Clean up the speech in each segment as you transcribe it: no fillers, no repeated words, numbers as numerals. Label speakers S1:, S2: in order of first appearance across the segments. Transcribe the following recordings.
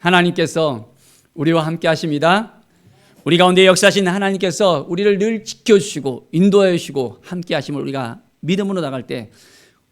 S1: 하나님께서 우리와 함께 하십니다. 우리 가운데 역사하신 하나님께서 우리를 늘 지켜주시고 인도해 주시고 함께 하심을 우리가 믿음으로 나갈 때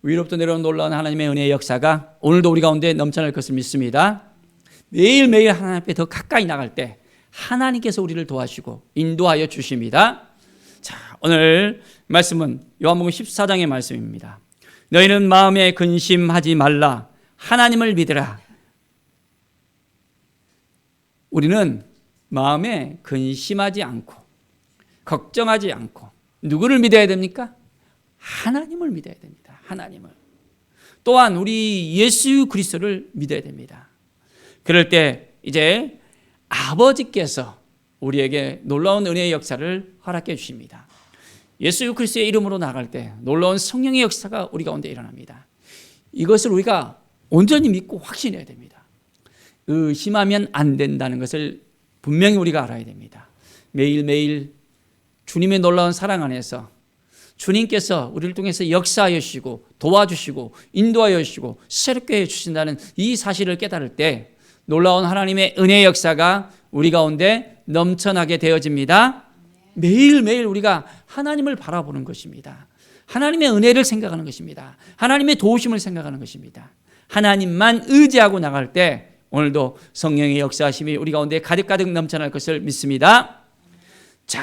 S1: 위로부터 내려오는 놀라운 하나님의 은혜의 역사가 오늘도 우리 가운데 넘쳐날 것을 믿습니다. 매일매일 하나님 앞에 더 가까이 나갈 때 하나님께서 우리를 도와주시고 인도하여 주십니다. 자, 오늘 말씀은 요한복음 14장의 말씀입니다. 너희는 마음에 근심하지 말라. 하나님을 믿으라. 우리는 마음에 근심하지 않고 걱정하지 않고 누구를 믿어야 됩니까? 하나님을 믿어야 됩니다. 하나님을. 또한 우리 예수 그리스도를 믿어야 됩니다. 그럴 때 이제 아버지께서 우리에게 놀라운 은혜의 역사를 허락해 주십니다. 예수 그리스도의 이름으로 나갈 때 놀라운 성령의 역사가 우리 가운데 일어납니다. 이것을 우리가 온전히 믿고 확신해야 됩니다. 의심하면 안 된다는 것을 분명히 우리가 알아야 됩니다. 매일매일 주님의 놀라운 사랑 안에서 주님께서 우리를 통해서 역사하여 주시고 도와주시고 인도하여 주시고 새롭게 해주신다는 이 사실을 깨달을 때 놀라운 하나님의 은혜의 역사가 우리 가운데 넘쳐나게 되어집니다. 매일매일 우리가 하나님을 바라보는 것입니다. 하나님의 은혜를 생각하는 것입니다. 하나님의 도우심을 생각하는 것입니다. 하나님만 의지하고 나갈 때 오늘도 성령의 역사하심이 우리 가운데 가득가득 넘쳐날 것을 믿습니다. 자,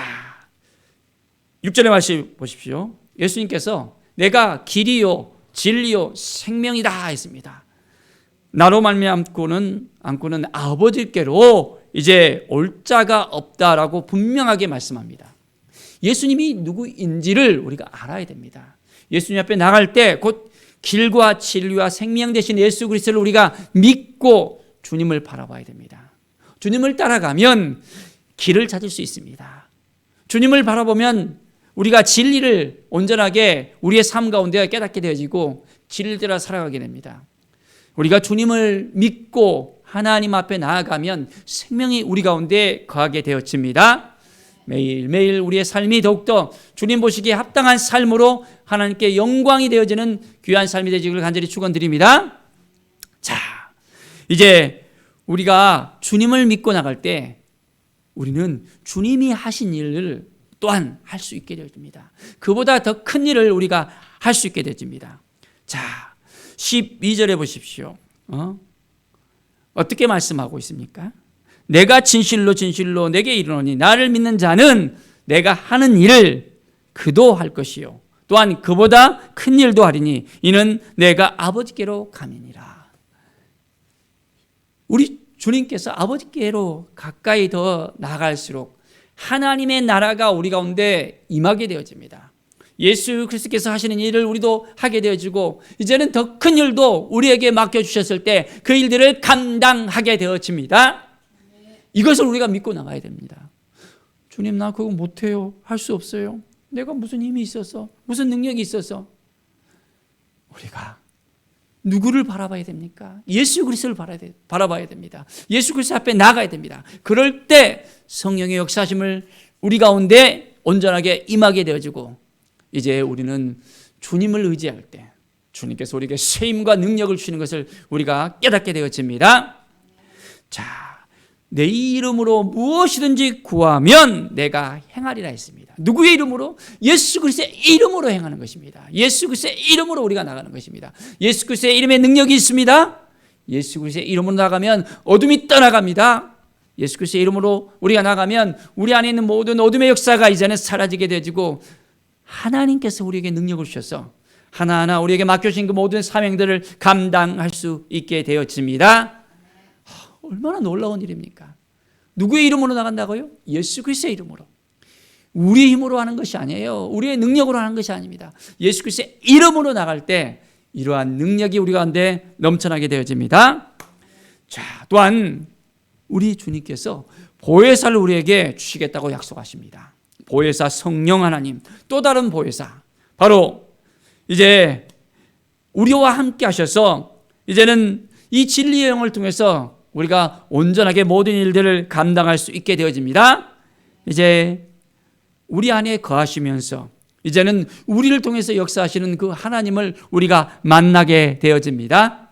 S1: 6절의 말씀 보십시오. 예수님께서 내가 길이요 진리요 생명이다 했습니다. 나로 말미암고는 아버지께로 이제 올 자가 없다라고 분명하게 말씀합니다. 예수님이 누구인지를 우리가 알아야 됩니다. 예수님 앞에 나갈 때 곧 길과 진리와 생명 되신 예수 그리스도를 우리가 믿고 주님을 바라봐야 됩니다. 주님을 따라가면 길을 찾을 수 있습니다. 주님을 바라보면 우리가 진리를 온전하게 우리의 삶 가운데 깨닫게 되어지고 진리를 따라 살아가게 됩니다. 우리가 주님을 믿고 하나님 앞에 나아가면 생명이 우리 가운데 거하게 되어집니다. 매일매일 우리의 삶이 더욱더 주님 보시기에 합당한 삶으로 하나님께 영광이 되어지는 귀한 삶이 되기를 간절히 축원드립니다. 자, 이제 우리가 주님을 믿고 나갈 때 우리는 주님이 하신 일을 또한 할 수 있게 되어집니다. 그보다 더 큰 일을 우리가 할 수 있게 되어집니다. 자, 12절에 보십시오. 어떻게 말씀하고 있습니까? 내가 진실로 내게 이르노니 나를 믿는 자는 내가 하는 일을 그도 할 것이요 또한 그보다 큰 일도 하리니 이는 내가 아버지께로 감이니라. 우리 주님께서 아버지께로 가까이 더 나갈수록 하나님의 나라가 우리 가운데 임하게 되어집니다. 예수 그리스도께서 하시는 일을 우리도 하게 되어지고 이제는 더 큰 일도 우리에게 맡겨주셨을 때 그 일들을 감당하게 되어집니다. 이것을 우리가 믿고 나가야 됩니다. 주님, 나 그거 못해요. 할 수 없어요. 내가 무슨 힘이 있어서 무슨 능력이 있어서. 우리가 누구를 바라봐야 됩니까? 예수 그리스도를 바라봐야 됩니다. 예수 그리스도 앞에 나가야 됩니다. 그럴 때 성령의 역사하심을 우리 가운데 온전하게 임하게 되어지고 이제 우리는 주님을 의지할 때 주님께서 우리에게 쇠임과 능력을 주시는 것을 우리가 깨닫게 되어집니다. 자, 내 이름으로 무엇이든지 구하면 내가 행하리라 했습니다. 누구의 이름으로? 예수 그리스도의 이름으로 행하는 것입니다. 예수 그리스도의 이름으로 우리가 나가는 것입니다. 예수 그리스도의 이름에 능력이 있습니다. 예수 그리스도의 이름으로 나가면 어둠이 떠나갑니다. 예수 그리스도의 이름으로 우리가 나가면 우리 안에 있는 모든 어둠의 역사가 이제는 사라지게 되어지고 하나님께서 우리에게 능력을 주셔서 하나하나 우리에게 맡겨주신 그 모든 사명들을 감당할 수 있게 되어집니다. 얼마나 놀라운 일입니까? 누구의 이름으로 나간다고요? 예수 그리스도의 이름으로. 우리의 힘으로 하는 것이 아니에요. 우리의 능력으로 하는 것이 아닙니다. 예수 그리스도의 이름으로 나갈 때 이러한 능력이 우리 가운데 넘쳐나게 되어집니다. 자, 또한 우리 주님께서 보혜사를 우리에게 주시겠다고 약속하십니다. 보혜사 성령 하나님, 또 다른 보혜사, 바로 이제 우리와 함께 하셔서 이제는 이 진리의 영을 통해서 우리가 온전하게 모든 일들을 감당할 수 있게 되어집니다. 이제 우리 안에 거하시면서 이제는 우리를 통해서 역사하시는 그 하나님을 우리가 만나게 되어집니다.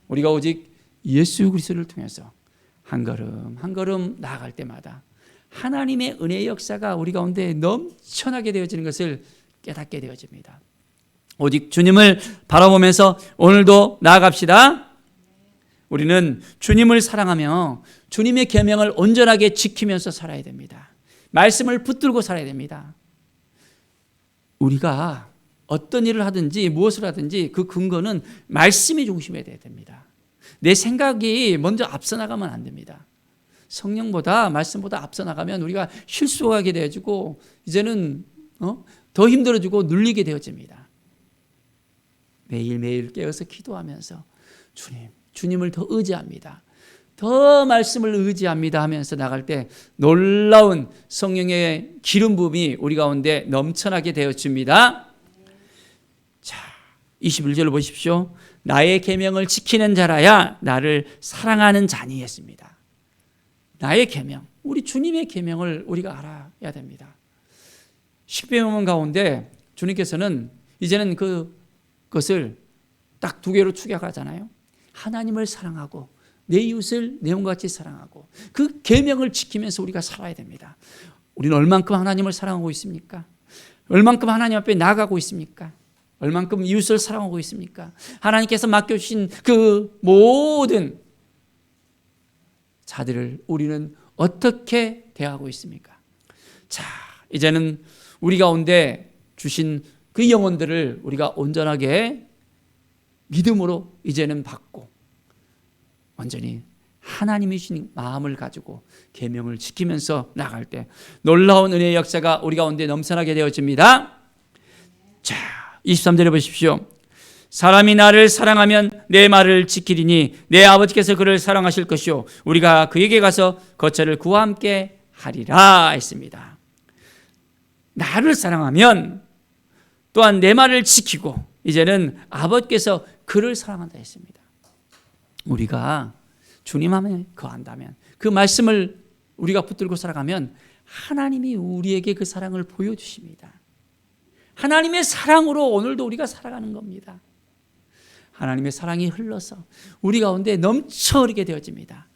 S1: 우리가 오직 예수 그리스도를 통해서 한 걸음 한 걸음 나아갈 때마다 하나님의 은혜의 역사가 우리 가운데 넘쳐나게 되어지는 것을 깨닫게 되어집니다. 오직 주님을 바라보면서 오늘도 나아갑시다. 우리는 주님을 사랑하며 주님의 계명을 온전하게 지키면서 살아야 됩니다. 말씀을 붙들고 살아야 됩니다. 우리가 어떤 일을 하든지 무엇을 하든지 그 근거는 말씀이 중심이 되어야 됩니다. 내 생각이 먼저 앞서 나가면 안 됩니다. 성령보다 말씀보다 앞서 나가면 우리가 실수하게 되어지고 이제는 더 힘들어지고 눌리게 되어집니다. 매일매일 깨어서 기도하면서 주님을 더 의지합니다. 더 말씀을 의지합니다 하면서 나갈 때 놀라운 성령의 기름 부음이 우리 가운데 넘쳐나게 되어집니다. 자, 21절을 보십시오. 나의 계명을 지키는 자라야 나를 사랑하는 자니 했습니다. 나의 계명, 우리 주님의 계명을 우리가 알아야 됩니다. 10계명문 가운데 주님께서는 이제는 그것을 딱 두 개로 축약하잖아요. 하나님을 사랑하고 내 이웃을 내 몸과 같이 사랑하고 그 계명을 지키면서 우리가 살아야 됩니다. 우리는 얼만큼 하나님을 사랑하고 있습니까? 얼만큼 하나님 앞에 나아가고 있습니까? 얼만큼 이웃을 사랑하고 있습니까? 하나님께서 맡겨주신 그 모든 자들을 우리는 어떻게 대하고 있습니까? 자, 이제는 우리 가운데 주신 그 영혼들을 우리가 온전하게 믿음으로 이제는 받고 완전히 하나님이 주신 마음을 가지고 계명을 지키면서 나갈 때 놀라운 은혜의 역사가 우리 가운데 넘쳐나게 되어집니다. 자, 23절에 보십시오. 사람이 나를 사랑하면 내 말을 지키리니 내 아버지께서 그를 사랑하실 것이요 우리가 그에게 가서 거처를 그와 함께 하리라 했습니다. 나를 사랑하면 또한 내 말을 지키고 이제는 아버지께서 그를 사랑한다 했습니다. 우리가 주님 안에 거한다면 그 말씀을 우리가 붙들고 살아가면 하나님이 우리에게 그 사랑을 보여주십니다. 하나님의 사랑으로 오늘도 우리가 살아가는 겁니다. 하나님의 사랑이 흘러서 우리 가운데 넘쳐 흐르게 되어집니다.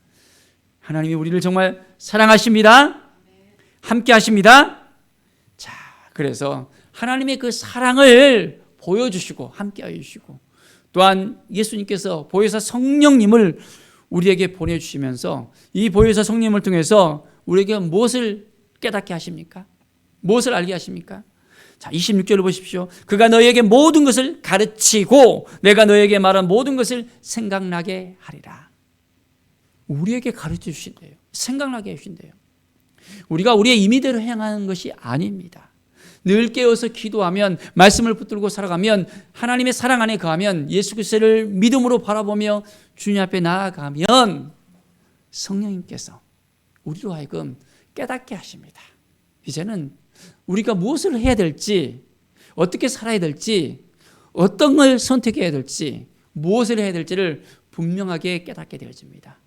S1: 하나님이 우리를 정말 사랑하십니다. 함께 하십니다. 자, 그래서 하나님의 그 사랑을 보여주시고 함께 해주시고 또한 예수님께서 보혜사 성령님을 우리에게 보내주시면서 이 보혜사 성령님을 통해서 우리에게 무엇을 깨닫게 하십니까? 무엇을 알게 하십니까? 자, 26절을 보십시오. 그가 너희에게 모든 것을 가르치고 내가 너희에게 말한 모든 것을 생각나게 하리라. 우리에게 가르쳐 주신대요. 생각나게 해주신대요. 우리가 우리의 임의대로 행하는 것이 아닙니다. 늘 깨어서 기도하면 말씀을 붙들고 살아가면 하나님의 사랑 안에 거하면 예수 그리스도를 믿음으로 바라보며 주님 앞에 나아가면 성령님께서 우리로 하여금 깨닫게 하십니다. 이제는 우리가 무엇을 해야 될지 어떻게 살아야 될지 어떤 걸 선택해야 될지 무엇을 해야 될지를 분명하게 깨닫게 되어집니다.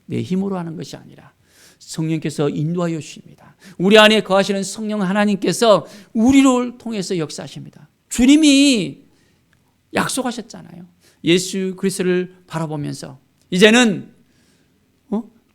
S1: 내 힘으로 하는 것이 아니라 성령께서 인도하여 주십니다. 우리 안에 거하시는 성령 하나님께서 우리를 통해서 역사하십니다. 주님이 약속하셨잖아요. 예수 그리스도를 바라보면서 이제는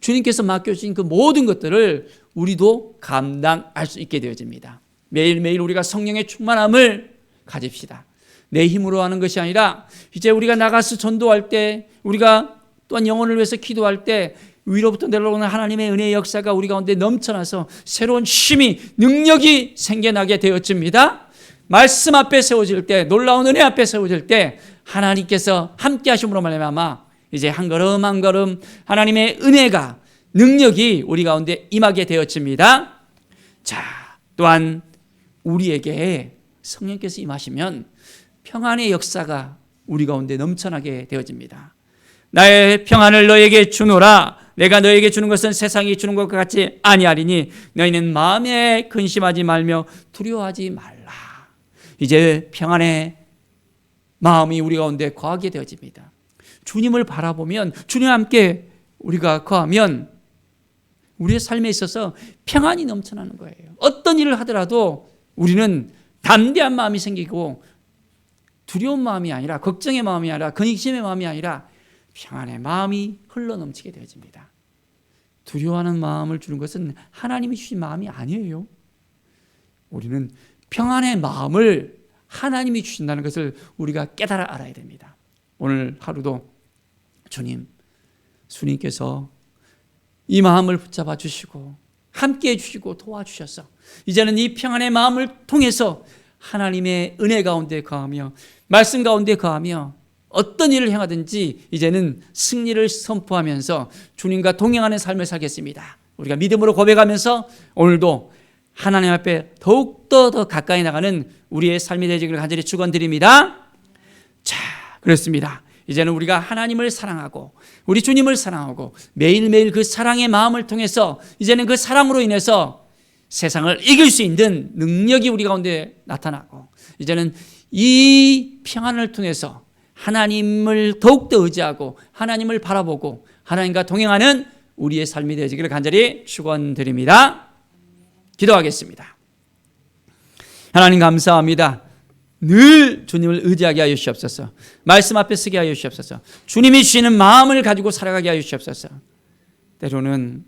S1: 주님께서 맡겨주신 그 모든 것들을 우리도 감당할 수 있게 되어집니다. 매일매일 우리가 성령의 충만함을 가집시다. 내 힘으로 하는 것이 아니라 이제 우리가 나가서 전도할 때 우리가 또한 영혼을 위해서 기도할 때 위로부터 내려오는 하나님의 은혜의 역사가 우리 가운데 넘쳐나서 새로운 힘이 능력이 생겨나게 되어집니다. 말씀 앞에 세워질 때 놀라운 은혜 앞에 세워질 때 하나님께서 함께 하심으로 말미암아 이제 한 걸음 한 걸음 하나님의 은혜가 능력이 우리 가운데 임하게 되어집니다. 자, 또한 우리에게 성령께서 임하시면 평안의 역사가 우리 가운데 넘쳐나게 되어집니다. 나의 평안을 너에게 주노라. 내가 너에게 주는 것은 세상이 주는 것과 같이 아니하리니 너희는 마음에 근심하지 말며 두려워하지 말라. 이제 평안의 마음이 우리 가운데 거하게 되어집니다. 주님을 바라보면 주님과 함께 우리가 거하면 우리의 삶에 있어서 평안이 넘쳐나는 거예요. 어떤 일을 하더라도 우리는 담대한 마음이 생기고 두려운 마음이 아니라 걱정의 마음이 아니라 근심의 마음이 아니라 평안의 마음이 흘러넘치게 되어집니다. 두려워하는 마음을 주는 것은 하나님이 주신 마음이 아니에요. 우리는 평안의 마음을 하나님이 주신다는 것을 우리가 깨달아 알아야 됩니다. 오늘 하루도 주님께서 이 마음을 붙잡아 주시고 함께해 주시고 도와주셔서 이제는 이 평안의 마음을 통해서 하나님의 은혜 가운데 거하며 말씀 가운데 거하며 어떤 일을 행하든지 이제는 승리를 선포하면서 주님과 동행하는 삶을 살겠습니다. 우리가 믿음으로 고백하면서 오늘도 하나님 앞에 더욱더 더 가까이 나가는 우리의 삶이 되기를 간절히 축원드립니다. 자, 그렇습니다. 이제는 우리가 하나님을 사랑하고 우리 주님을 사랑하고 매일매일 그 사랑의 마음을 통해서 이제는 그 사랑으로 인해서 세상을 이길 수 있는 능력이 우리 가운데 나타나고 이제는 이 평안을 통해서 하나님을 더욱더 의지하고 하나님을 바라보고 하나님과 동행하는 우리의 삶이 되어지기를 간절히 축원드립니다. 기도하겠습니다. 하나님 감사합니다. 늘 주님을 의지하게 하여 주시옵소서. 말씀 앞에 서게 하여 주시옵소서. 주님이 주시는 마음을 가지고 살아가게 하여 주시옵소서. 때로는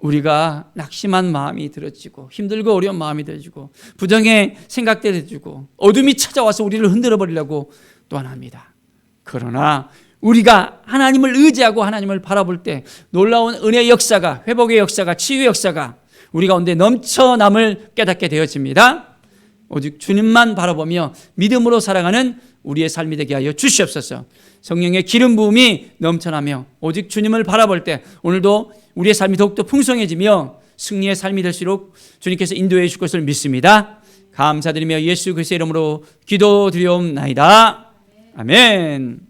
S1: 우리가 낙심한 마음이 들어지고 힘들고 어려운 마음이 들어지고 부정의 생각들이 들어지고 어둠이 찾아와서 우리를 흔들어 버리려고 또한 합니다. 그러나 우리가 하나님을 의지하고 하나님을 바라볼 때 놀라운 은혜의 역사가, 회복의 역사가, 치유의 역사가 우리 가운데 넘쳐남을 깨닫게 되어집니다. 오직 주님만 바라보며 믿음으로 살아가는 우리의 삶이 되게 하여 주시옵소서. 성령의 기름 부음이 넘쳐나며 오직 주님을 바라볼 때 오늘도 우리의 삶이 더욱더 풍성해지며 승리의 삶이 될수록 주님께서 인도해 주실 것을 믿습니다. 감사드리며 예수 그리스도의 이름으로 기도드리옵나이다. 아멘.